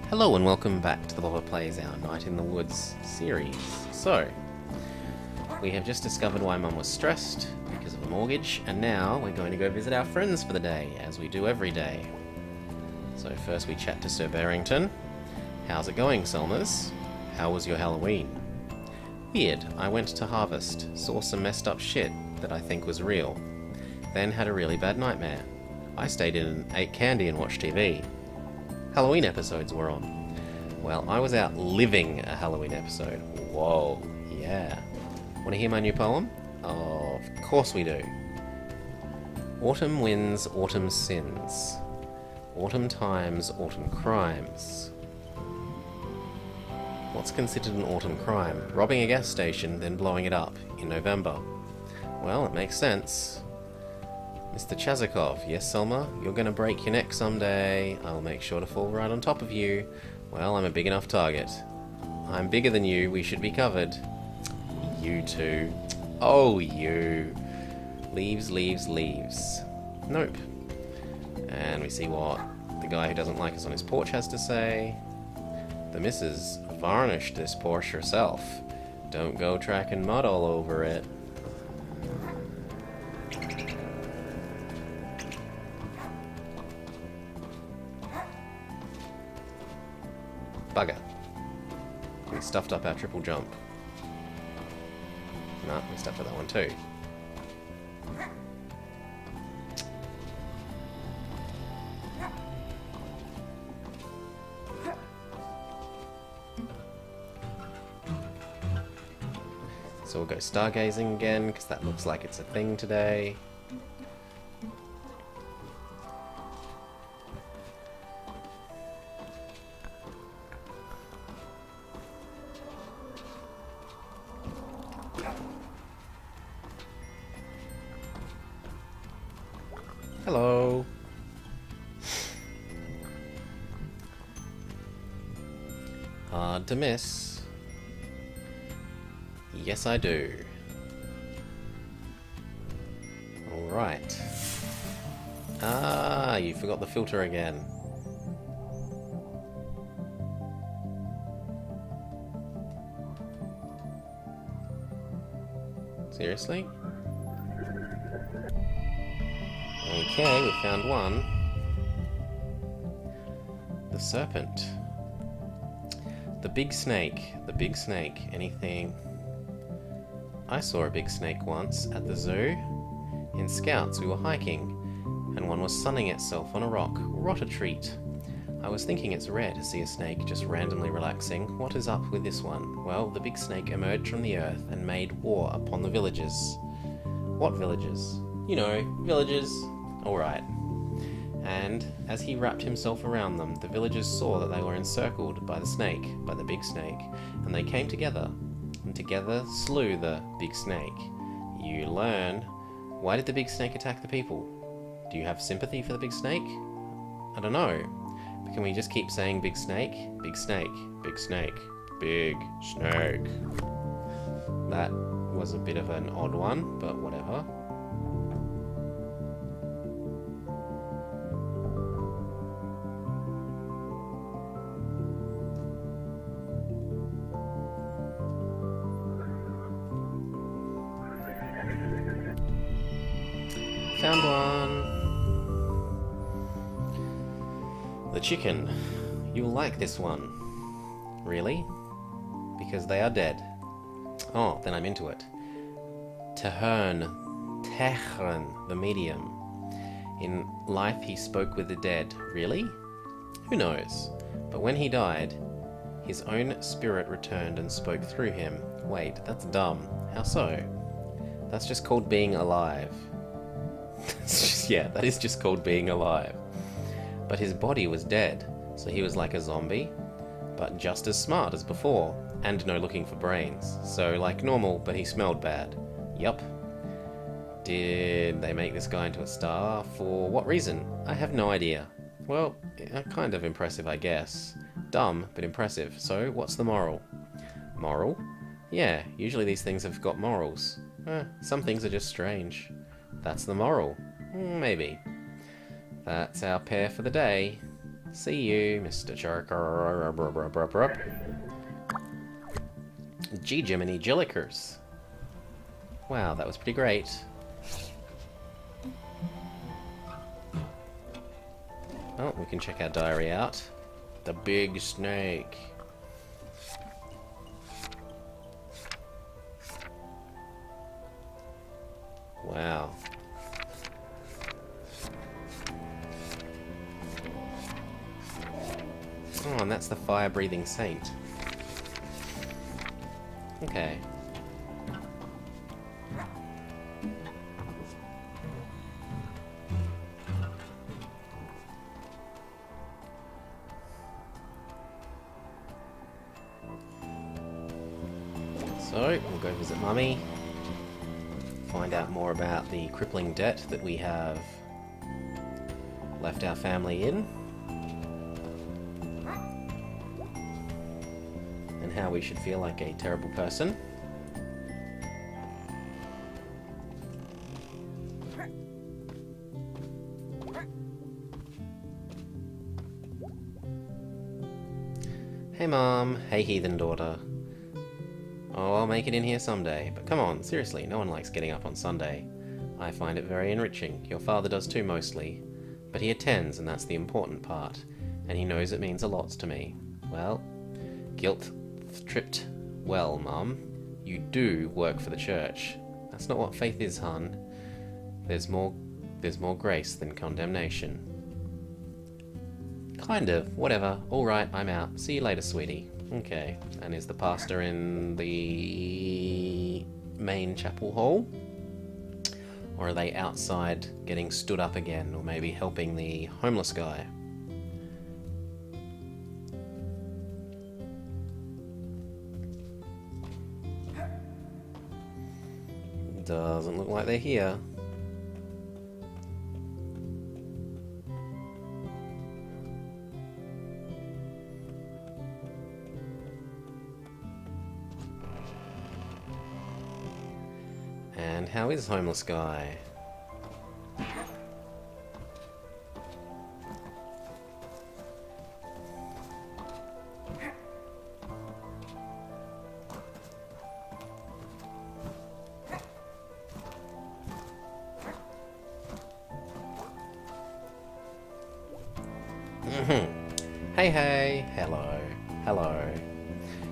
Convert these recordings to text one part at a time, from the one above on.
Hello and welcome back to the Bobber Plays Our Night in the Woods series. So, we have just discovered why Mum was stressed because of the mortgage, and now we're going to go visit our friends for the day, as we do every day. So first we chat to Sir Barrington. How's it going, Selmas? How was your Halloween? Weird, I went to Harvest, saw some messed up shit that I think was real, then had a really bad nightmare. I stayed in and ate candy and watched TV. Halloween episodes were on. Well, I was out living a Halloween episode. Whoa, yeah. Want to hear my new poem? Oh, of course we do. Autumn wins, autumn sins. Autumn times, autumn crimes. What's considered an autumn crime? Robbing a gas station, then blowing it up in November. Well, it makes sense. Mr. Chazakov, yes, Selma? You're gonna break your neck someday. I'll make sure to fall right on top of you. Well, I'm a big enough target. I'm bigger than you, we should be covered. You two. Oh, you. Leaves, leaves, leaves. Nope. And we see what the guy who doesn't like us on his porch has to say. The missus varnished this Porsche herself. Don't go tracking mud all over it. Bugger. We stuffed up our triple jump. Nah, we stuffed up that one too. So we'll go stargazing again, because that looks like it's a thing today. Hello. Hard to miss. Yes, I do. Alright. Ah, you forgot the filter again. Seriously? Okay, we found one. The serpent. The big snake. The big snake. Anything? I saw a big snake once at the zoo. In Scouts we were hiking, and one was sunning itself on a rock. What a treat. I was thinking it's rare to see a snake just randomly relaxing. What is up with this one? Well, the big snake emerged from the earth and made war upon the villagers. What villagers? You know, villagers. Alright. And as he wrapped himself around them, the villagers saw that they were encircled by the snake, by the big snake, and they came together, and together slew the big snake. You learn. Why did the big snake attack the people? Do you have sympathy for the big snake? I don't know. But can we just keep saying big snake? Big snake. Big snake. Big snake. That was a bit of an odd one, but whatever. Found one. The chicken. You'll like this one. Really? Because they are dead. Oh, then I'm into it. Tehern, the medium. In life he spoke with the dead. Really? Who knows? But when he died, his own spirit returned and spoke through him. Wait, that's dumb. How so? That's just called being alive. Yeah, that is just called being alive. But his body was dead, so he was like a zombie, but just as smart as before, and no looking for brains. So like normal, but he smelled bad. Yup. Did they make this guy into a star? For what reason? I have no idea. Well, kind of impressive, I guess. Dumb, but impressive. So, what's the moral? Moral? Yeah, usually these things have got morals. Some things are just strange. That's the moral. Maybe. That's our pair for the day. See you, Mr. Charker. Gee, Jiminy Jillikers. Wow, that was pretty great. Oh, we can check our diary out. The big snake. Wow. Oh, and that's the fire-breathing saint. Okay. So, we'll go visit Mummy. Find out more about the crippling debt that we have left our family in. And how we should feel like a terrible person. Hey Mom, hey heathen daughter. Oh, I'll make it in here someday, but come on, seriously, no one likes getting up on Sunday. I find it very enriching. Your father does too, mostly. But he attends, and that's the important part. And he knows it means a lot to me. Well, guilt-tripped well, Mum. You do work for the church. That's not what faith is, hon. There's more grace than condemnation. Kind of. Whatever. Alright, I'm out. See you later, sweetie. Okay. And is the pastor in the main chapel hall? Or are they outside getting stood up again? Or maybe helping the homeless guy? Doesn't look like they're here. And how is homeless guy? Hey, hey, hello, hello.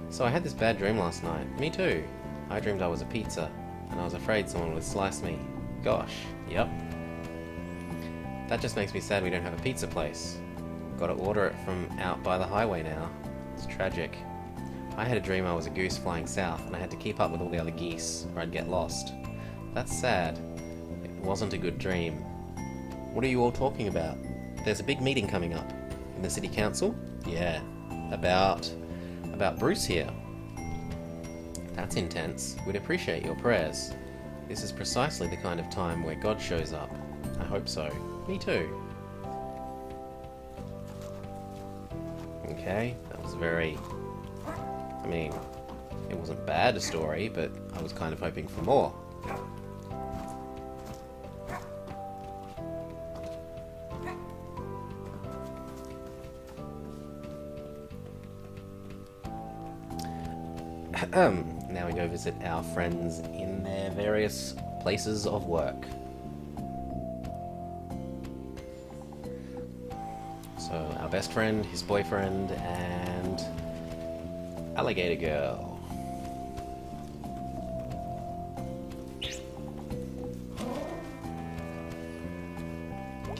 So I had this bad dream last night. Me too. I dreamed I was a pizza, and I was afraid someone would slice me. Gosh, yep. That just makes me sad we don't have a pizza place. Gotta order it from out by the highway now. It's tragic. I had a dream I was a goose flying south, and I had to keep up with all the other geese, or I'd get lost. That's sad. It wasn't a good dream. What are you all talking about? There's a big meeting coming up. In the city council? Yeah. About Bruce here. That's intense. We'd appreciate your prayers. This is precisely the kind of time where God shows up. I hope so. Me too. Okay, that was very... I mean, it wasn't bad a story, but I was kind of hoping for more. Now we go visit our friends in their various places of work. So, our best friend, his boyfriend, and Alligator Girl.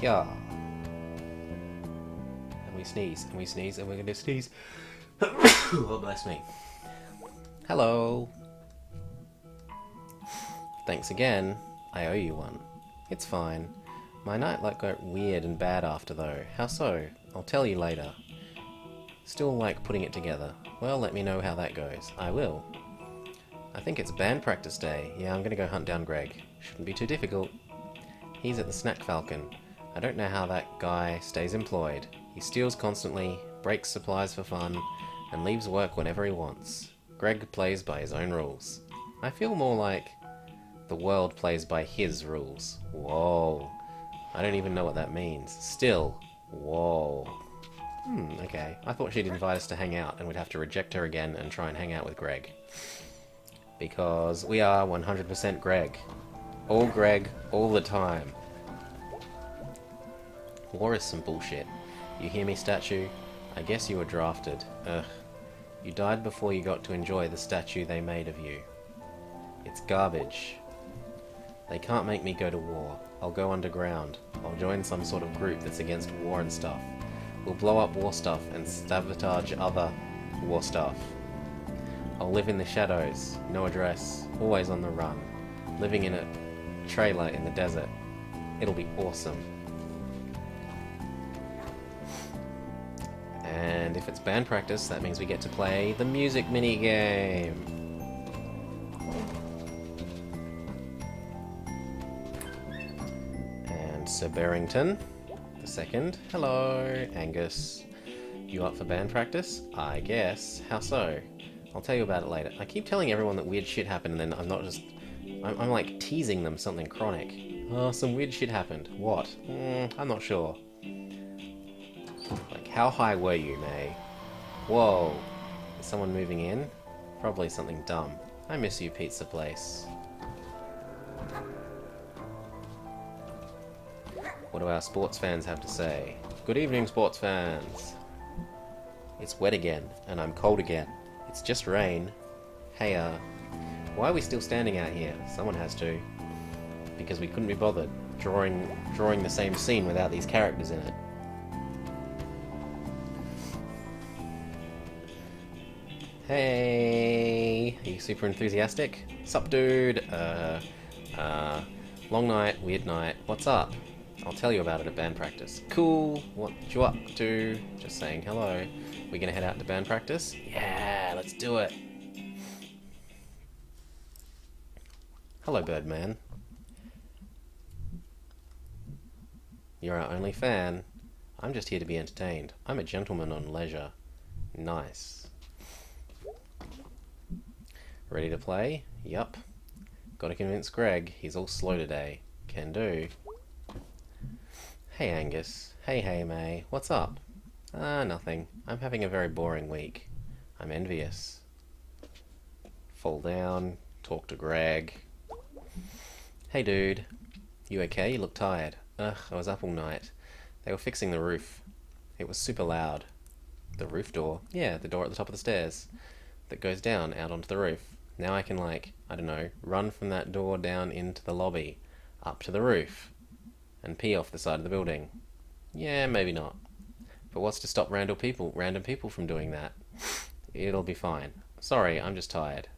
Yeah. And we sneeze, and we're gonna sneeze. Oh, bless me. Hello. Thanks again. I owe you one. It's fine. My night got weird and bad after though. How so? I'll tell you later. Still like putting it together. Well, let me know how that goes. I will. I think it's band practice day. Yeah, I'm gonna go hunt down Greg. Shouldn't be too difficult. He's at the Snack Falcon. I don't know how that guy stays employed. He steals constantly, breaks supplies for fun, and leaves work whenever he wants. Greg plays by his own rules. I feel more like the world plays by his rules. Whoa. I don't even know what that means. Still, whoa. Okay. I thought she'd invite us to hang out and we'd have to reject her again and try and hang out with Greg. Because we are 100% Greg. All Greg, all the time. War is some bullshit. You hear me, statue? I guess you were drafted. Ugh. You died before you got to enjoy the statue they made of you. It's garbage. They can't make me go to war. I'll go underground. I'll join some sort of group that's against war and stuff. We'll blow up war stuff and sabotage other war stuff. I'll live in the shadows, no address, always on the run, living in a trailer in the desert. It'll be awesome. And if it's band practice, that means we get to play the music minigame. And Sir Barrington, the second. Hello, Angus. You up for band practice? I guess. How so? I'll tell you about it later. I keep telling everyone that weird shit happened and then I'm not just... I'm like teasing them something chronic. Oh, some weird shit happened. What? I'm not sure. Like, how high were you, May? Whoa. Is someone moving in? Probably something dumb. I miss you, pizza place. What do our sports fans have to say? Good evening, sports fans. It's wet again, and I'm cold again. It's just rain. Hey, why are we still standing out here? Someone has to. Because we couldn't be bothered drawing the same scene without these characters in it. Hey! Are you super enthusiastic? Sup, dude? Long night, weird night. What's up? I'll tell you about it at band practice. Cool! What you up to? Just saying hello. We gonna head out to band practice? Yeah, let's do it! Hello, Birdman. You're our only fan. I'm just here to be entertained. I'm a gentleman on leisure. Nice. Ready to play? Yup. Gotta convince Greg. He's all slow today. Can do. Hey, Angus. Hey, May. What's up? Nothing. I'm having a very boring week. I'm envious. Fall down. Talk to Greg. Hey, dude. You okay? You look tired. Ugh, I was up all night. They were fixing the roof. It was super loud. The roof door? Yeah, the door at the top of the stairs. That goes down, out onto the roof. Now I can, like, I don't know, run from that door down into the lobby, up to the roof, and pee off the side of the building. Yeah, maybe not. But what's to stop random people from doing that? It'll be fine. Sorry, I'm just tired.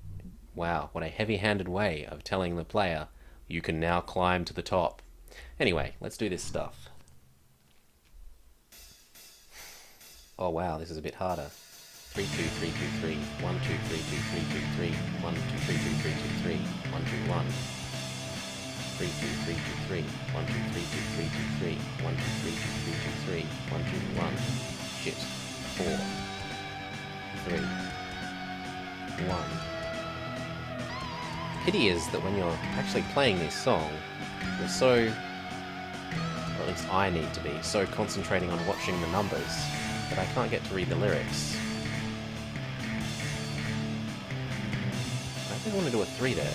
Wow, what a heavy-handed way of telling the player, you can now climb to the top. Anyway, let's do this stuff. Oh wow, this is a bit harder. 3 2 3 2 3 1 2 3 2 3 2 3 1 2 3 2 3 2 3 1 2 1 3 2 3 2 3 1 2 3 2 3 2 3 1 2 3 2 3 2 3 1 2 1 shit 4 3 1. Pity is that when you're actually playing this song, you're so, or at least I need to be, so concentrating on watching the numbers that I can't get to read the lyrics. I think I want to do a 3 there.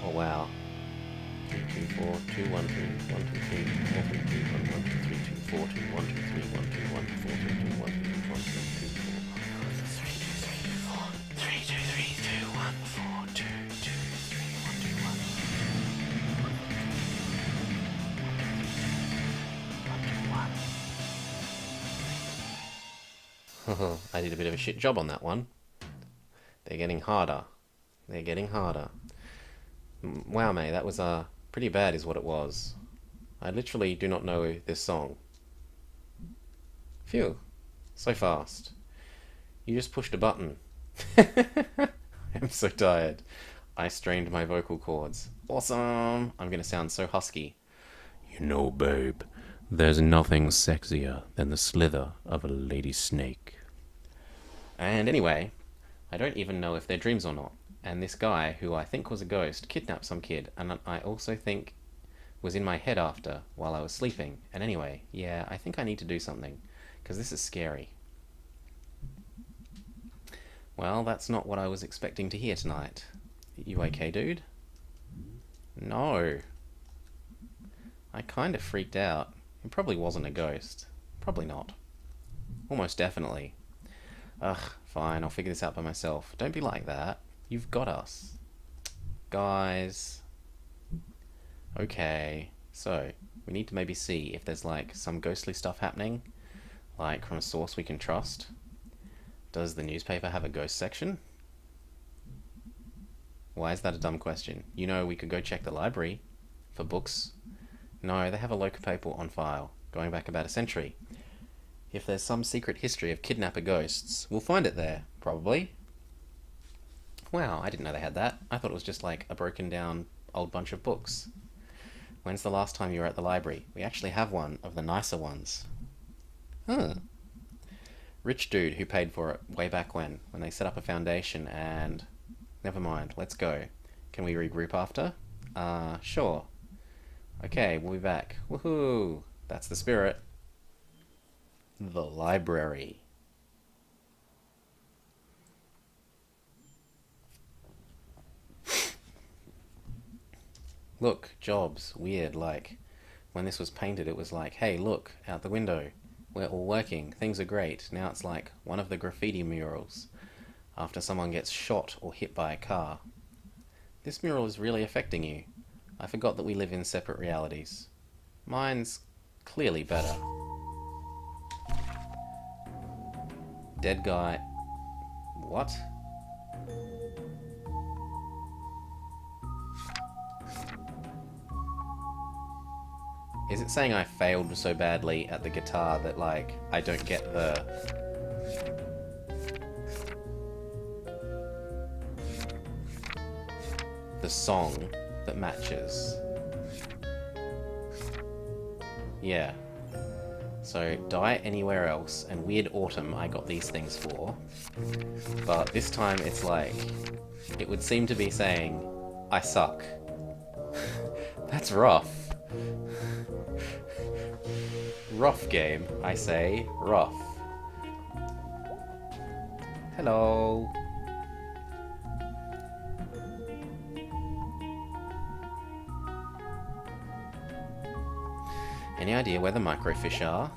Oh wow. 3 2 4 2 1 3 1 2 3 4 3 2 1 1 2 3 2 4 2 1 2 3 1 2 1 4 3 2 1 2 1 3 2 4 3 2 3 2 1 4 2 2 3 1 2 1 I did a bit of a shit job on that one. They're getting harder. They're getting harder. Wow, mate, that was pretty bad is what it was. I literally do not know this song. Phew. So fast. You just pushed a button. I'm so tired. I strained my vocal cords. Awesome! I'm gonna sound so husky. You know, babe, there's nothing sexier than the slither of a lady snake. And anyway, I don't even know if they're dreams or not. And this guy, who I think was a ghost, kidnapped some kid, and I also think was in my head after while I was sleeping. And anyway, yeah, I think I need to do something, because this is scary. Well, that's not what I was expecting to hear tonight. You okay, dude? No. I kind of freaked out. It probably wasn't a ghost. Probably not. Almost definitely. Ugh, fine, I'll figure this out by myself. Don't be like that. You've got us. Guys. Okay. So, we need to maybe see if there's like some ghostly stuff happening. Like from a source we can trust. Does the newspaper have a ghost section? Why is that a dumb question? You know, we could go check the library for books. No, they have a local paper on file, going back about a century. If there's some secret history of kidnapper ghosts, we'll find it there, probably. Wow, I didn't know they had that. I thought it was just like a broken down old bunch of books. When's the last time you were at the library? We actually have one of the nicer ones. Huh. Rich dude who paid for it way back when they set up a foundation and... Never mind, let's go. Can we regroup after? Sure. Okay, we'll be back. Woohoo! That's the spirit. The library. Look, jobs. Weird, like... When this was painted, it was like, hey, look, out the window. We're all working. Things are great. Now it's like one of the graffiti murals. After someone gets shot or hit by a car. This mural is really affecting you. I forgot that we live in separate realities. Mine's clearly better. Dead guy... What? Is it saying I failed so badly at the guitar that, like, I don't get the song that matches? Yeah. So, Die Anywhere Else and Weird Autumn I got these things for. But this time it's like... It would seem to be saying, I suck. That's rough. Rough game, I say. Rough. Hello. Any idea where the microfiche are?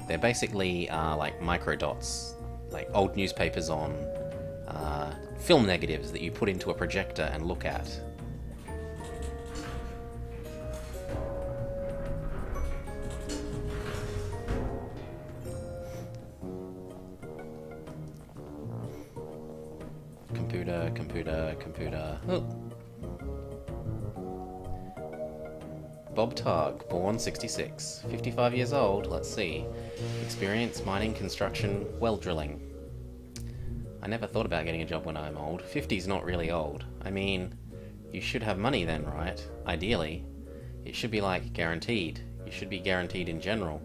They're basically like microdots, like old newspapers on film negatives that you put into a projector and look at. Computer. Oh. Bob Targ, born 66, 55 years old, let's see. Experience mining, construction, well drilling. I never thought about getting a job when I'm old. 50's not really old. I mean, you should have money then, right? Ideally. It should be like guaranteed. You should be guaranteed in general.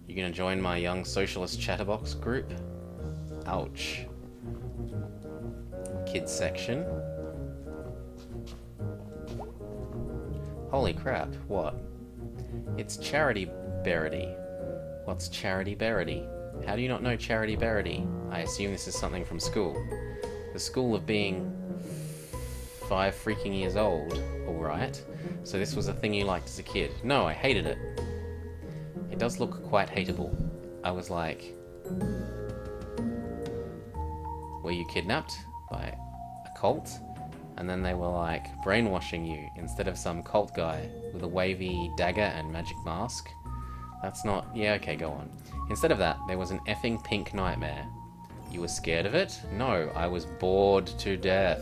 You gonna join my young socialist chatterbox group? Ouch. Kids section. Holy crap, what? It's Charity Berity. What's Charity Berity? How do you not know Charity Berity? I assume this is something from school. The school of being 5 freaking years old, alright. So this was a thing you liked as a kid. No, I hated it. It does look quite hateable. I was like... Were you kidnapped by a cult? And then they were like brainwashing you instead of some cult guy with a wavy dagger and magic mask. That's not... Yeah, okay, go on. Instead of that, there was an effing pink nightmare. You were scared of it? No, I was bored to death.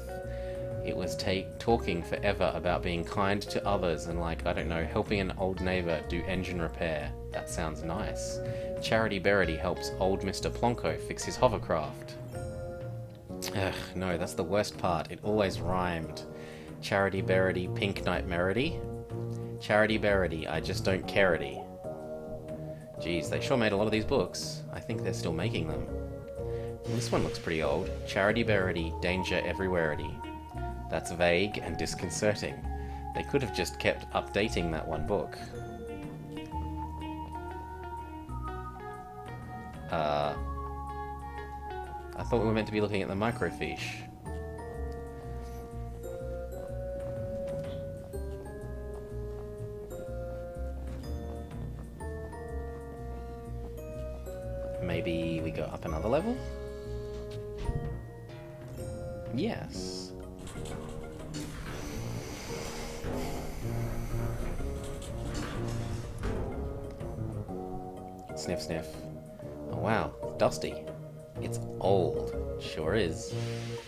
It was talking forever about being kind to others and, like, I don't know, helping an old neighbour do engine repair. That sounds nice. Charity Berity helps old Mr. Plonko fix his hovercraft. Ugh, no, that's the worst part. It always rhymed. Charity Berity, Pink Knight Merity. Charity Berity, I just don't care-ity. Geez, they sure made a lot of these books. I think they're still making them. This one looks pretty old. Charity Berity, Danger Everywhere-ity. That's vague and disconcerting. They could have just kept updating that one book. I thought we were meant to be looking at the microfiche. Maybe we go up another level? Yes. Sniff, sniff. Oh wow, dusty. It's old. Sure is.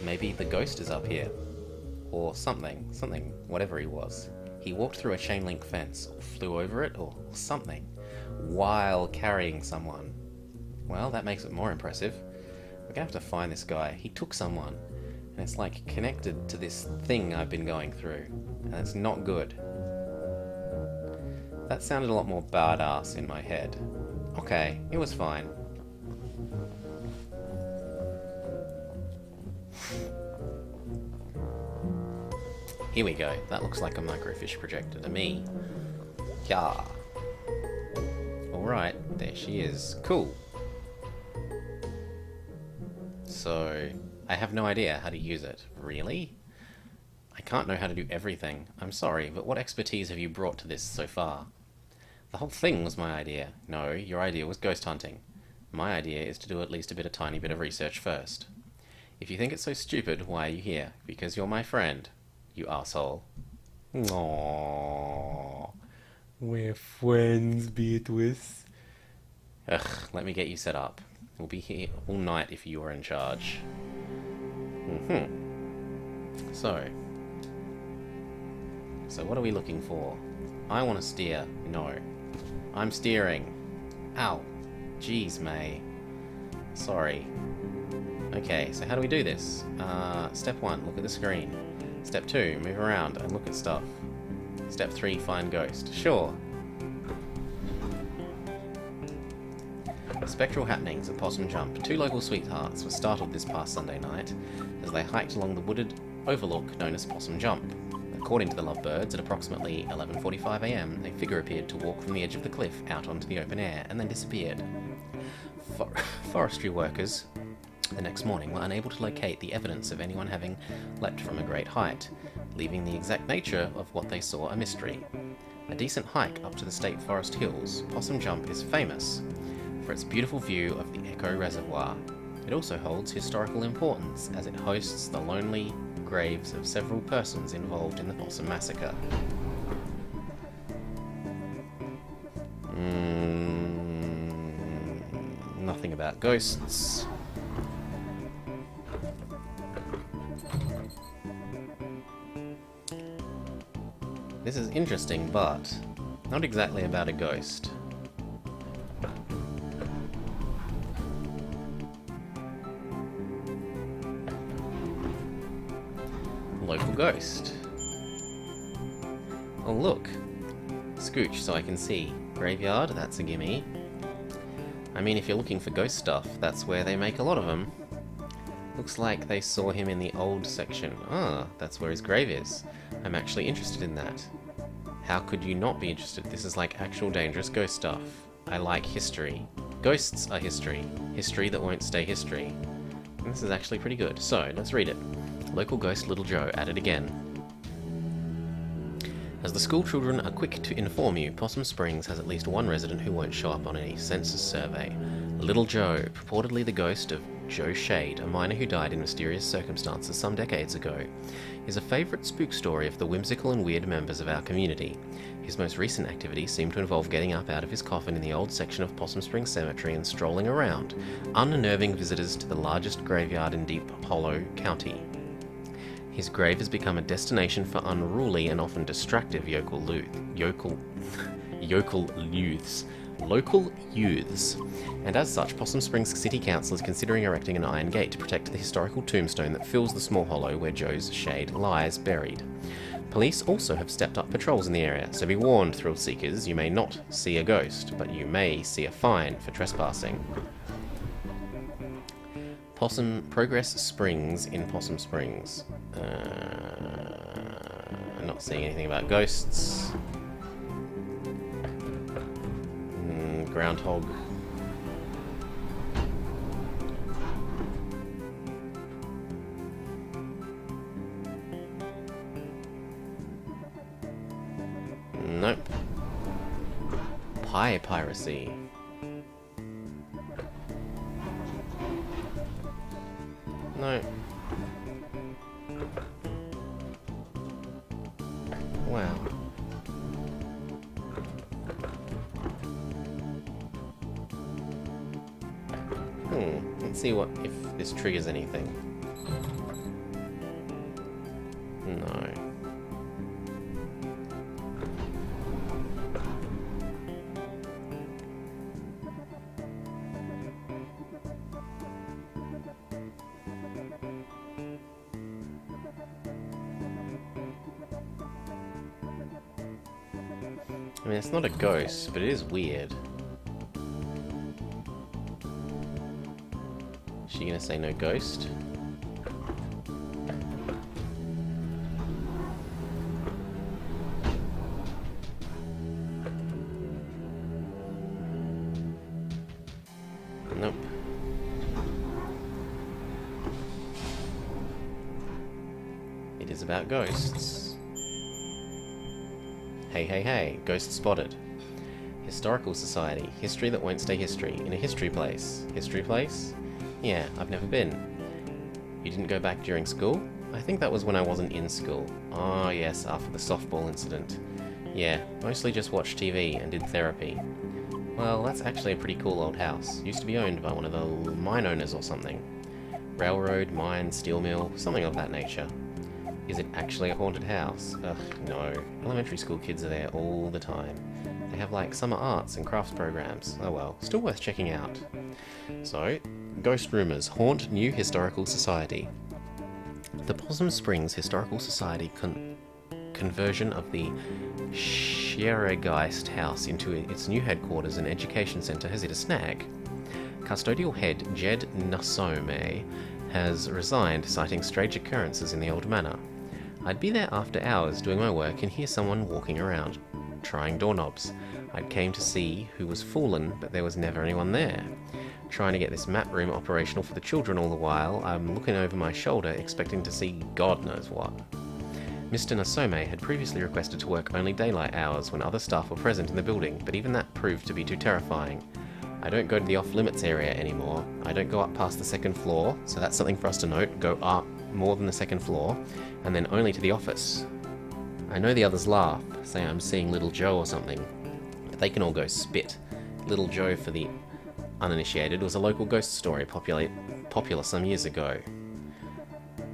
Maybe the ghost is up here. Or something, whatever he was. He walked through a chain link fence, or flew over it, or something, while carrying someone. Well, that makes it more impressive. We're gonna have to find this guy. He took someone, and it's like connected to this thing I've been going through, and it's not good. That sounded a lot more badass in my head. Okay, it was fine. Here we go. That looks like a microfiche projector to me. Yeah. Alright, there she is. Cool. So, I have no idea how to use it. Really? I can't know how to do everything. I'm sorry, but what expertise have you brought to this so far? The whole thing was my idea. No, your idea was ghost hunting. My idea is to do at least a tiny bit of research first. If you think it's so stupid, why are you here? Because you're my friend. You arsehole. Aww. We're friends, Beatrice. Ugh, let me get you set up. We'll be here all night if you are in charge. So what are we looking for? I want to steer. No. I'm steering. Ow. Jeez, May. Sorry. Okay, so how do we do this? Step 1, look at the screen. Step 2, move around and look at stuff. Step 3, find ghost. Sure. Spectral happenings at Possum Jump. 2 local sweethearts were startled this past Sunday night as they hiked along the wooded overlook known as Possum Jump. According to the Lovebirds, at approximately 11:45 AM, a figure appeared to walk from the edge of the cliff out onto the open air and then disappeared. Forestry workers the next morning were unable to locate the evidence of anyone having leapt from a great height, leaving the exact nature of what they saw a mystery. A decent hike up to the State Forest Hills, Possum Jump is famous for its beautiful view of the Echo Reservoir. It also holds historical importance as it hosts the lonely graves of several persons involved in the Possum Massacre. Nothing about ghosts. This is interesting, but not exactly about a ghost. Local ghost. Oh look! Scooch so I can see. Graveyard, that's a gimme. I mean, if you're looking for ghost stuff, that's where they make a lot of them. Looks like they saw him in the old section. Ah, that's where his grave is. I'm actually interested in that. How could you not be interested? This is like actual dangerous ghost stuff. I like history. Ghosts are history. History that won't stay history. And this is actually pretty good. So, let's read it. Local ghost Little Joe at it again. As the school children are quick to inform you, Possum Springs has at least one resident who won't show up on any census survey. Little Joe, purportedly the ghost of Joe Shade, a miner who died in mysterious circumstances some decades ago, is a favourite spook story of the whimsical and weird members of our community. His most recent activities seem to involve getting up out of his coffin in the old section of Possum Springs Cemetery and strolling around, unnerving visitors to the largest graveyard in Deep Hollow County. His grave has become a destination for unruly and often distractive local youths. And as such, Possum Springs City Council is considering erecting an iron gate to protect the historical tombstone that fills the small hollow where Joe's shade lies buried. Police also have stepped up patrols in the area, so be warned, thrill seekers, you may not see a ghost, but you may see a fine for trespassing. Progress Springs in Possum Springs. Not seeing anything about ghosts. Groundhog. Nope. Pie piracy. No. Wow. Let's see what if this triggers anything. No. I mean, it's not a ghost, but it is weird. Is she gonna say no ghost? Nope. It is about ghosts. Hey, hey, hey, ghost spotted. Historical Society. History that won't stay history. In a history place. History place? Yeah, I've never been. You didn't go back during school? I think that was when I wasn't in school. Ah, yes, after the softball incident. Yeah, mostly just watched TV and did therapy. Well, that's actually a pretty cool old house. Used to be owned by one of the mine owners or something. Railroad, mine, steel mill, something of that nature. Is it actually a haunted house? Ugh, no. Elementary school kids are there all the time. They have like summer arts and crafts programs. Oh well, still worth checking out. So, ghost rumours haunt new historical society. The Possum Springs Historical Society conversion of the Schieregeist House into its new headquarters and education centre has hit a snag. Custodial head Jed Nasome has resigned, citing strange occurrences in the old manor. I'd be there after hours doing my work and hear someone walking around, trying doorknobs. I'd came to see who was fallen, but there was never anyone there. Trying to get this map room operational for the children all the while, I'm looking over my shoulder expecting to see God knows what. Mr. Nasome had previously requested to work only daylight hours when other staff were present in the building, but even that proved to be too terrifying. I don't go to the off-limits area anymore. I don't go up past the second floor, so that's something for us to note. Go up more than the second floor, and then only to the office. I know the others laugh, say I'm seeing Little Joe or something, but they can all go spit. Little Joe, for the uninitiated, was a local ghost story popular some years ago.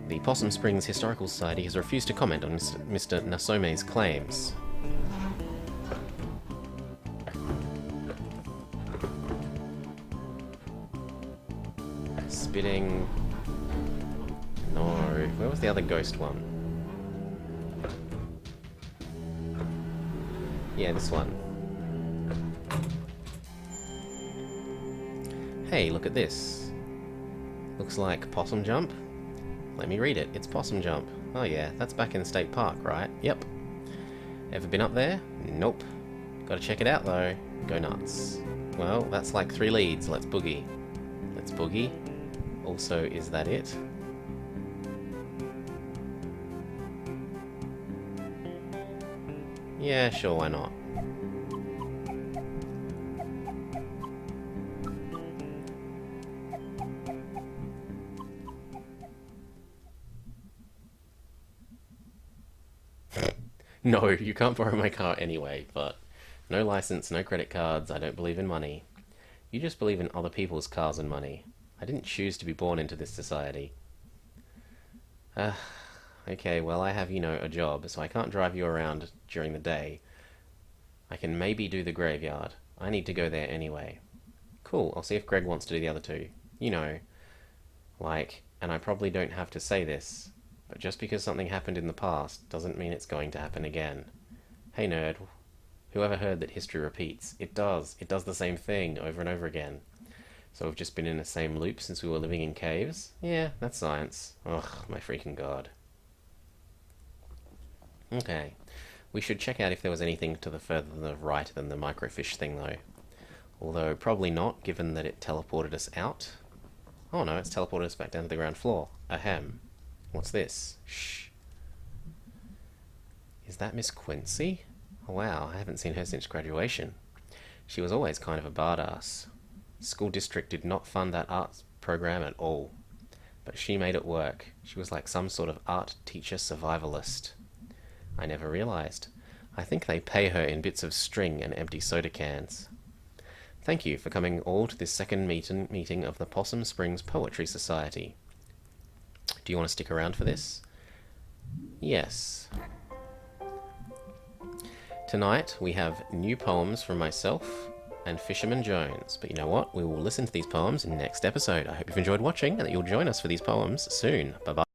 The Possum Springs Historical Society has refused to comment on Mr. Nasome's claims. Spitting. No. Where was the other ghost one? Yeah, this one. Hey, look at this. Looks like Possum Jump. Let me read it. It's Possum Jump. Oh yeah, that's back in the state park, right? Yep. Ever been up there? Nope. Gotta check it out though. Go nuts. Well, that's like 3 leads. Let's boogie. Let's boogie. Also, is that it? Yeah, sure, why not? No, you can't borrow my car anyway, but no license, no credit cards, I don't believe in money. You just believe in other people's cars and money. I didn't choose to be born into this society. I Okay, well, I have, a job, so I can't drive you around during the day. I can maybe do the graveyard. I need to go there anyway. Cool, I'll see if Greg wants to do the other two. And I probably don't have to say this, but just because something happened in the past doesn't mean it's going to happen again. Hey nerd, whoever heard that history repeats? It does. It does the same thing over and over again. So we've just been in the same loop since we were living in caves? Yeah, that's science. Ugh, my freaking god. Okay. We should check out if there was anything to the further than the right than the microfiche thing, though. Although, probably not, given that it teleported us out. Oh no, it's teleported us back down to the ground floor. Ahem. What's this? Shh. Is that Miss Quincy? Oh, wow, I haven't seen her since graduation. She was always kind of a badass. School district did not fund that arts program at all. But she made it work. She was like some sort of art teacher survivalist. I never realized. I think they pay her in bits of string and empty soda cans. Thank you for coming all to this second meeting of the Possum Springs Poetry Society. Do you want to stick around for this? Yes. Tonight we have new poems from myself and Fisherman Jones. But you know what? We will listen to these poems in the next episode. I hope you've enjoyed watching and that you'll join us for these poems soon. Bye-bye.